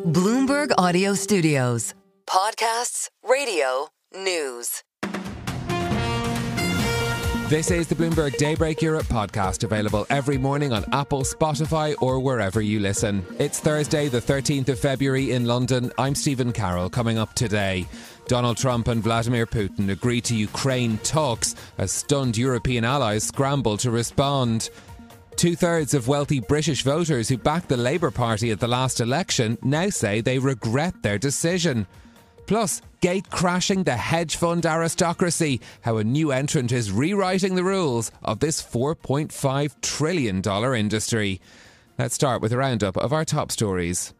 Bloomberg Audio Studios. Podcasts, radio, news. This is the Bloomberg Daybreak Europe podcast, available every morning on Apple, Spotify or wherever you listen. It's Thursday, the 13th of February in London. I'm Stephen Carroll. Coming up today, Donald Trump and Vladimir Putin agree to Ukraine talks as stunned European allies scramble to respond. Two-thirds of wealthy British voters who backed the Labour Party at the last election now say they regret their decision. Plus, gate-crashing the hedge fund aristocracy, how a new entrant is rewriting the rules of this $4.5 trillion industry. Let's start with a roundup of our top stories.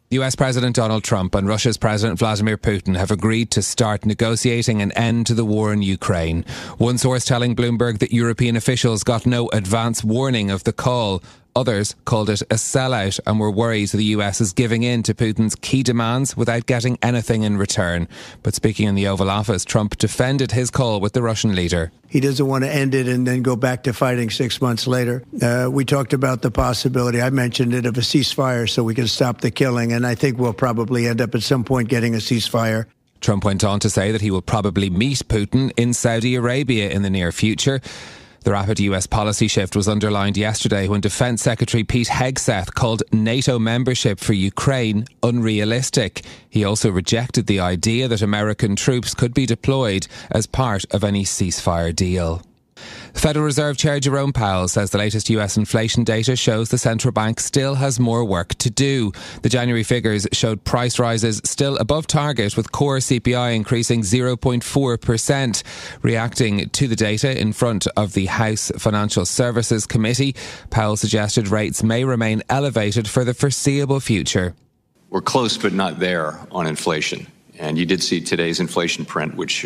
US President Donald Trump and Russia's President Vladimir Putin have agreed to start negotiating an end to the war in Ukraine. One source telling Bloomberg that European officials got no advance warning of the call. Others called it a sellout and were worried the US is giving in to Putin's key demands without getting anything in return. But speaking in the Oval Office, Trump defended his call with the Russian leader. He doesn't want to end it and then go back to fighting 6 months later. We talked about the possibility, I mentioned it, of a ceasefire so we can stop the killing. And I think we'll probably end up at some point getting a ceasefire. Trump went on to say that he will probably meet Putin in Saudi Arabia in the near future. The rapid US policy shift was underlined yesterday when Defence Secretary Pete Hegseth called NATO membership for Ukraine unrealistic. He also rejected the idea that American troops could be deployed as part of any ceasefire deal. Federal Reserve Chair Jerome Powell says the latest US inflation data shows the central bank still has more work to do. The January figures showed price rises still above target, with core CPI increasing 0.4%. Reacting to the data in front of the House Financial Services Committee, Powell suggested rates may remain elevated for the foreseeable future. We're close but not there on inflation. And you did see today's inflation print, which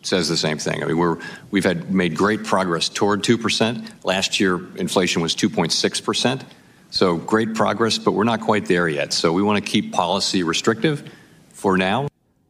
says the same thing. I mean, we've made great progress toward 2%. Last year, inflation was 2.6%. So great progress, but we're not quite there yet. So we want to keep policy restrictive for now.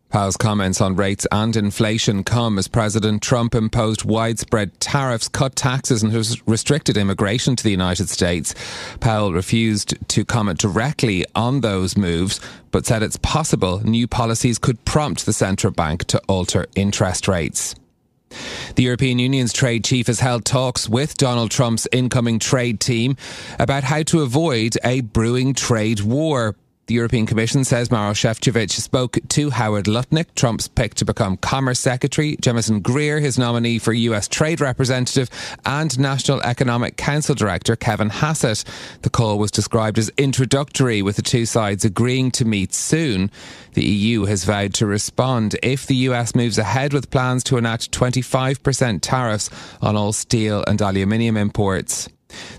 Powell's comments on rates and inflation come as President Trump imposed widespread tariffs, cut taxes and has restricted immigration to the United States. Powell refused to comment directly on those moves, but said it's possible new policies could prompt the central bank to alter interest rates. The European Union's trade chief has held talks with Donald Trump's incoming trade team about how to avoid a brewing trade war. The European Commission says Maros Sefcovic spoke to Howard Lutnick, Trump's pick to become Commerce Secretary, Jemison Greer, his nominee for US Trade Representative, and National Economic Council Director Kevin Hassett. The call was described as introductory, with the two sides agreeing to meet soon. The EU has vowed to respond if the US moves ahead with plans to enact 25% tariffs on all steel and aluminium imports.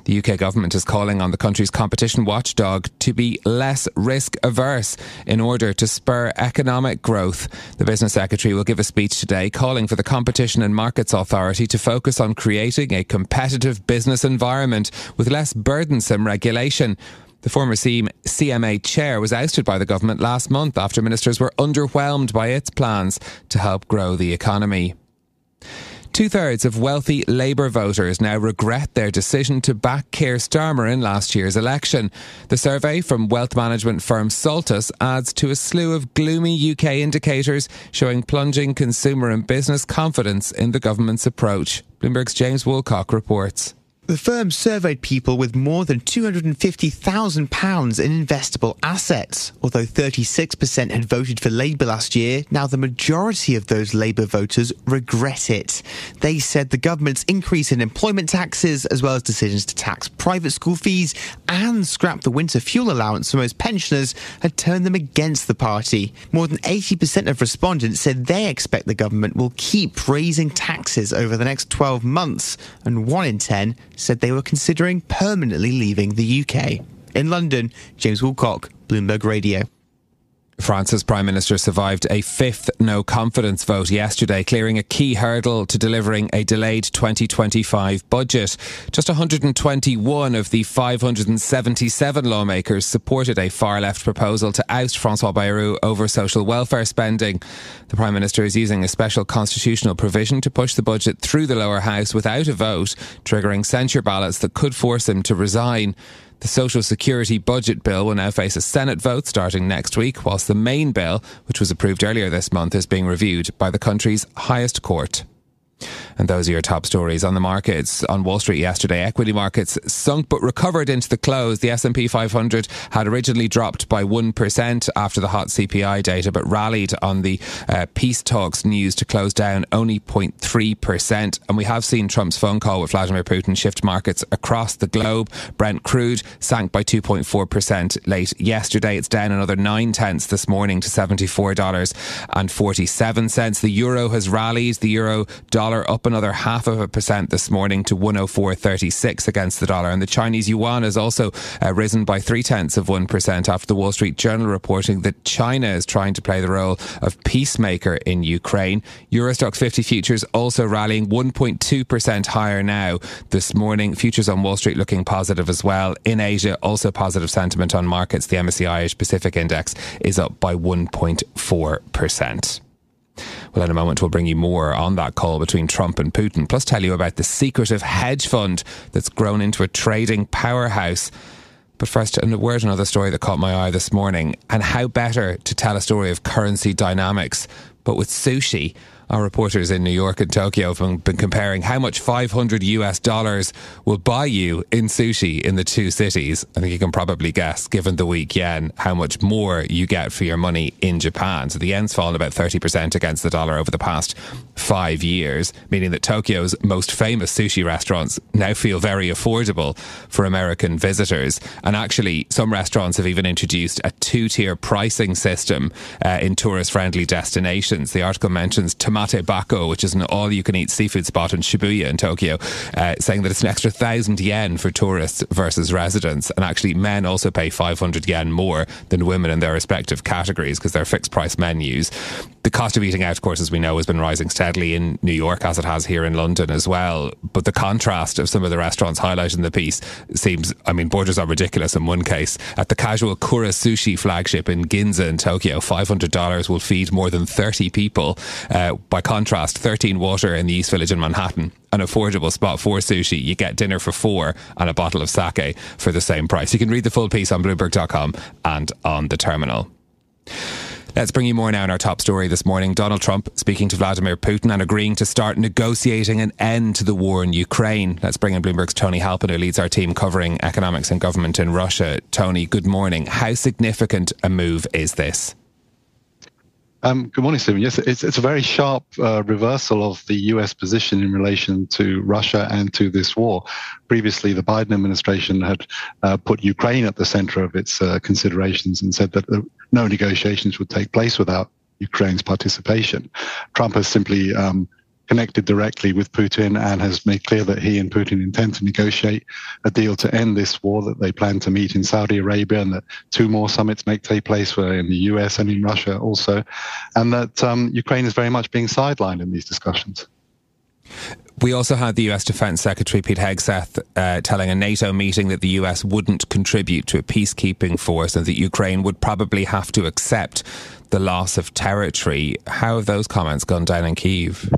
The UK government is calling on the country's competition watchdog to be less risk-averse in order to spur economic growth. The Business Secretary will give a speech today calling for the Competition and Markets Authority to focus on creating a competitive business environment with less burdensome regulation. The former CMA chair was ousted by the government last month after ministers were underwhelmed by its plans to help grow the economy. Two-thirds of wealthy Labour voters now regret their decision to back Keir Starmer in last year's election. The survey from wealth management firm Saltus adds to a slew of gloomy UK indicators showing plunging consumer and business confidence in the government's approach. Bloomberg's James Woolcock reports. The firm surveyed people with more than £250,000 in investable assets. Although 36% had voted for Labour last year, now the majority of those Labour voters regret it. They said the government's increase in employment taxes, as well as decisions to tax private school fees and scrap the winter fuel allowance for most pensioners, had turned them against the party. More than 80% of respondents said they expect the government will keep raising taxes over the next 12 months, and 1 in 10 said they were considering permanently leaving the UK. In London, James Woolcock, Bloomberg Radio. France's Prime Minister survived a fifth no-confidence vote yesterday, clearing a key hurdle to delivering a delayed 2025 budget. Just 121 of the 577 lawmakers supported a far-left proposal to oust Francois Bayrou over social welfare spending. The Prime Minister is using a special constitutional provision to push the budget through the lower house without a vote, triggering censure ballots that could force him to resign. The Social Security budget bill will now face a Senate vote starting next week, whilst the main bill, which was approved earlier this month, is being reviewed by the country's highest court. And those are your top stories on the markets. On Wall Street yesterday, equity markets sunk but recovered into the close. The S&P 500 had originally dropped by 1% after the hot CPI data, but rallied on the peace talks news to close down only 0.3%. And we have seen Trump's phone call with Vladimir Putin shift markets across the globe. Brent crude sank by 2.4% late yesterday. It's down another 0.9 this morning to $74.47. The euro has rallied. The euro dollar up another 0.5% this morning to 104.36 against the dollar. And the Chinese yuan has also risen by 0.3% after the Wall Street Journal reporting that China is trying to play the role of peacemaker in Ukraine. Euro Stoxx 50 futures also rallying 1.2% higher now this morning. Futures on Wall Street looking positive as well. In Asia, also positive sentiment on markets. The MSCI Asia Pacific Index is up by 1.4%. Well, in a moment, we'll bring you more on that call between Trump and Putin, plus tell you about the secretive hedge fund that's grown into a trading powerhouse. But first, a word on another story that caught my eye this morning, and how better to tell a story of currency dynamics, but with sushi. Our reporters in New York and Tokyo have been comparing how much $500 will buy you in sushi in the two cities. I think you can probably guess, given the weak yen, how much more you get for your money in Japan. So the yen's fallen about 30% against the dollar over the past 5 years, meaning that Tokyo's most famous sushi restaurants now feel very affordable for American visitors. And actually, some restaurants have even introduced a two-tier pricing system in tourist-friendly destinations. The article mentions Tamate Bako, which is an all-you-can-eat seafood spot in Shibuya in Tokyo, saying that it's an extra 1,000 yen for tourists versus residents. And actually, men also pay 500 yen more than women in their respective categories because they're fixed-price menus. The cost of eating out, of course, as we know, has been rising steadily in New York, as it has here in London as well. But the contrast of some of the restaurants highlighted in the piece seems, borders on ridiculous in one case. At the casual Kura Sushi flagship in Ginza in Tokyo, $500 will feed more than 30 people. By contrast, 13 Water in the East Village in Manhattan, an affordable spot for sushi. You get dinner for 4 and a bottle of sake for the same price. You can read the full piece on Bloomberg.com and on the terminal. Let's bring you more now in our top story this morning. Donald Trump speaking to Vladimir Putin and agreeing to start negotiating an end to the war in Ukraine. Let's bring in Bloomberg's Tony Halpin, who leads our team covering economics and government in Russia. Tony, good morning. How significant a move is this? Good morning, Stephen. Yes, it's a very sharp reversal of the US position in relation to Russia and to this war. Previously, the Biden administration had put Ukraine at the center of its considerations and said that no negotiations would take place without Ukraine's participation. Trump has simply connected directly with Putin and has made clear that he and Putin intend to negotiate a deal to end this war, that they plan to meet in Saudi Arabia, and that 2 more summits may take place in the US and in Russia also, and that Ukraine is very much being sidelined in these discussions. We also had the US Defence Secretary Pete Hegseth telling a NATO meeting that the US wouldn't contribute to a peacekeeping force and that Ukraine would probably have to accept the loss of territory. How have those comments gone down in Kyiv?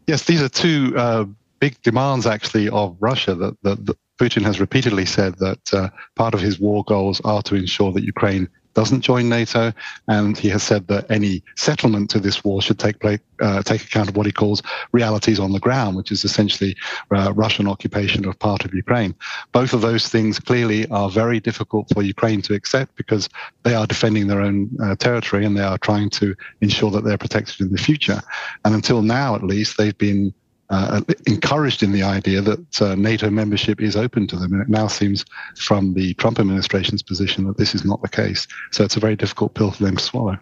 Yes, these are 2 big demands, actually, of Russia. That Putin has repeatedly said that part of his war goals are to ensure that Ukraine doesn't join NATO, and he has said that any settlement to this war should take account of what he calls realities on the ground, which is essentially Russian occupation of part of Ukraine. Both of those things clearly are very difficult for Ukraine to accept because they are defending their own territory and they are trying to ensure that they're protected in the future. And until now, at least, they've been encouraged in the idea that NATO membership is open to them. And it now seems from the Trump administration's position that this is not the case. So it's a very difficult pill for them to swallow.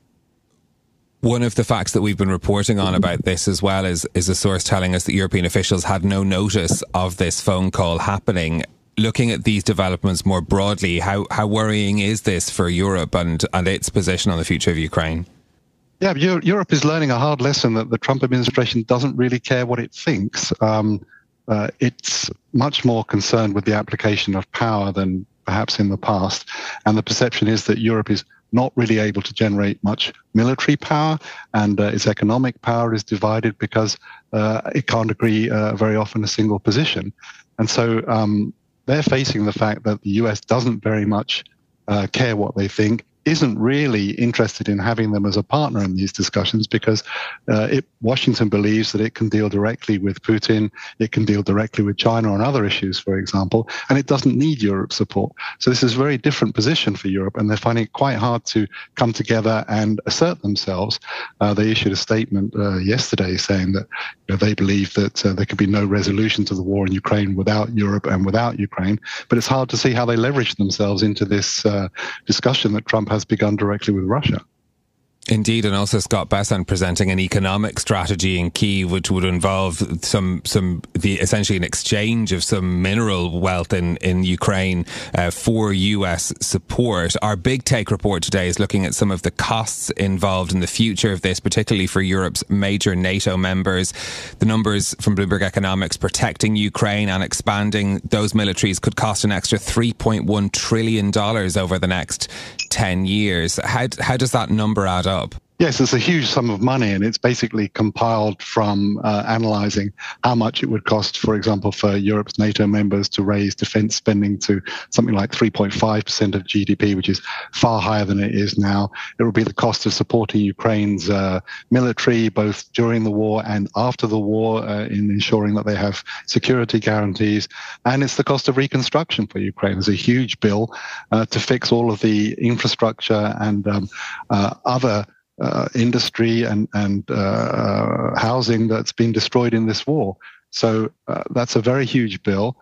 One of the facts that we've been reporting on about this as well is a source telling us that European officials had no notice of this phone call happening. Looking at these developments more broadly, how worrying is this for Europe and its position on the future of Ukraine? Yeah, Europe is learning a hard lesson that the Trump administration doesn't really care what it thinks. It's much more concerned with the application of power than perhaps in the past. And the perception is that Europe is not really able to generate much military power, and its economic power is divided because it can't agree very often a single position. And so they're facing the fact that the US doesn't very much care what they think, isn't really interested in having them as a partner in these discussions, because Washington believes that it can deal directly with Putin, it can deal directly with China on other issues, for example, and it doesn't need Europe's support. So this is a very different position for Europe, and they're finding it quite hard to come together and assert themselves. They issued a statement yesterday saying that they believe that there could be no resolution to the war in Ukraine without Europe and without Ukraine, but it's hard to see how they leverage themselves into this discussion that Trump has begun directly with Russia. Indeed, and also Scott Bessent presenting an economic strategy in Kyiv, which would involve essentially an exchange of some mineral wealth in Ukraine for US support. Our big take report today is looking at some of the costs involved in the future of this, particularly for Europe's major NATO members. The numbers from Bloomberg Economics protecting Ukraine and expanding those militaries could cost an extra $3.1 trillion over the next 10 years. How does that number add up? Yes, it's a huge sum of money, and it's basically compiled from analysing how much it would cost, for example, for Europe's NATO members to raise defence spending to something like 3.5% of GDP, which is far higher than it is now. It will be the cost of supporting Ukraine's military, both during the war and after the war, in ensuring that they have security guarantees. And it's the cost of reconstruction for Ukraine. There's a huge bill to fix all of the infrastructure and other industry and housing that's been destroyed in this war. So that's a very huge bill.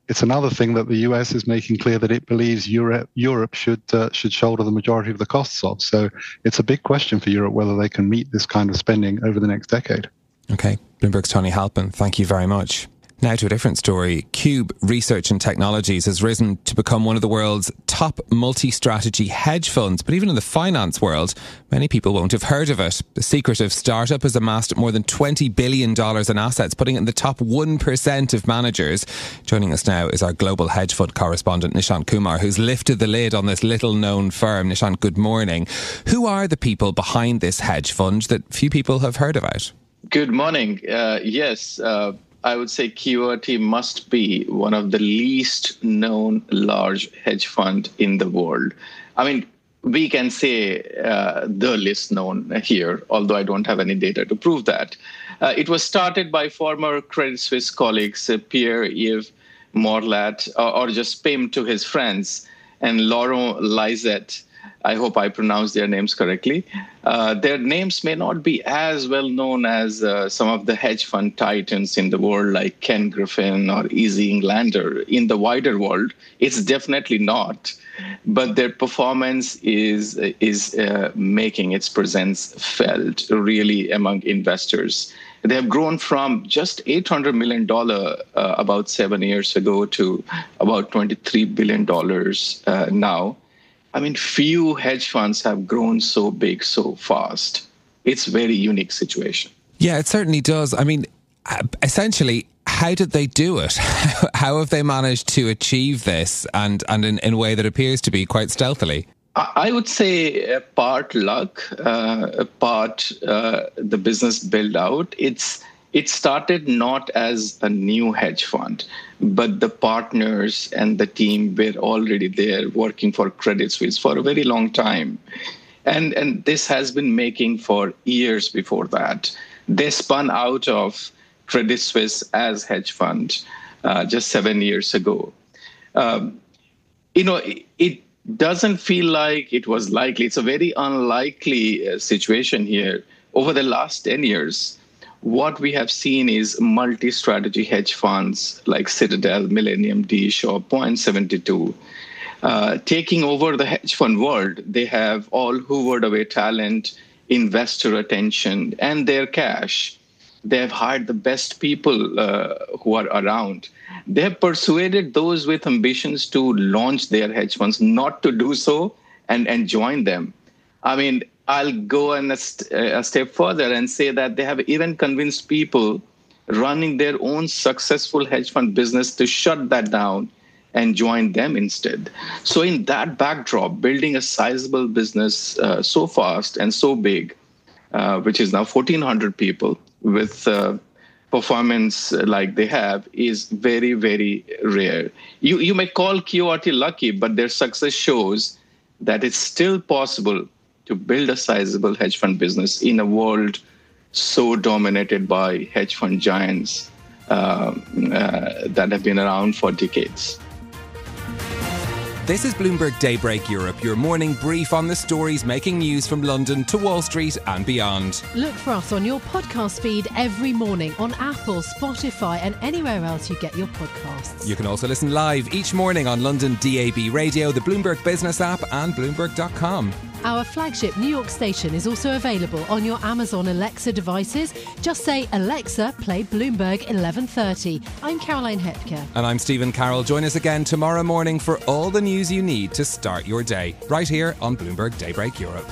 It's another thing that the US is making clear that it believes Europe should shoulder the majority of the costs of. So it's a big question for Europe whether they can meet this kind of spending over the next decade. Okay, Bloomberg's Tony Halpin, thank you very much. Now to a different story. Cube Research and Technologies has risen to become one of the world's top multi-strategy hedge funds. But even in the finance world, many people won't have heard of it. The secretive startup has amassed more than $20 billion in assets, putting it in the top 1% of managers. Joining us now is our global hedge fund correspondent, Nishant Kumar, who's lifted the lid on this little-known firm. Nishant, good morning. Who are the people behind this hedge fund that few people have heard about? Good morning. Yes. I would say QRT must be one of the least known large hedge fund in the world. I mean, we can say the least known here, although I don't have any data to prove that. It was started by former Credit Suisse colleagues, Pierre-Yves Morlatt, or just Pim to his friends, and Laurent Lizette. I hope I pronounced their names correctly. Their names may not be as well known as some of the hedge fund titans in the world, like Ken Griffin or Easy Englander. In the wider world, it's definitely not. But their performance is making its presence felt really among investors. They have grown from just $800 million about 7 years ago to about $23 billion now. I mean, few hedge funds have grown so big so fast. It's a very unique situation. Yeah, it certainly does. I mean, essentially, how did they do it? How have they managed to achieve this and in a way that appears to be quite stealthily? I would say part luck, part the business build out. It started not as a new hedge fund, but the partners and the team were already there working for Credit Suisse for a very long time. And this has been making for years before that. They spun out of Credit Suisse as hedge fund just 7 years ago. It doesn't feel like it was likely. It's a very unlikely situation here. Over the last 10 years, what we have seen is multi-strategy hedge funds like Citadel, Millennium, Dish, or Point72 taking over the hedge fund world. They have all hoovered away talent, investor attention, and their cash. They have hired the best people who are around. They have persuaded those with ambitions to launch their hedge funds not to do so and join them. I mean, I'll go a step further and say that they have even convinced people running their own successful hedge fund business to shut that down and join them instead. So in that backdrop, building a sizable business so fast and so big, which is now 1,400 people with performance like they have is very, very rare. You may call QRT lucky, but their success shows that it's still possible to build a sizable hedge fund business in a world so dominated by hedge fund giants that have been around for decades. This is Bloomberg Daybreak Europe, your morning brief on the stories making news from London to Wall Street and beyond. Look for us on your podcast feed every morning on Apple, Spotify and anywhere else you get your podcasts. You can also listen live each morning on London DAB Radio, the Bloomberg Business app and Bloomberg.com. Our flagship New York station is also available on your Amazon Alexa devices. Just say, Alexa, play Bloomberg 1130. I'm Caroline Hepker. And I'm Stephen Carroll. Join us again tomorrow morning for all the news you need to start your day, right here on Bloomberg Daybreak Europe.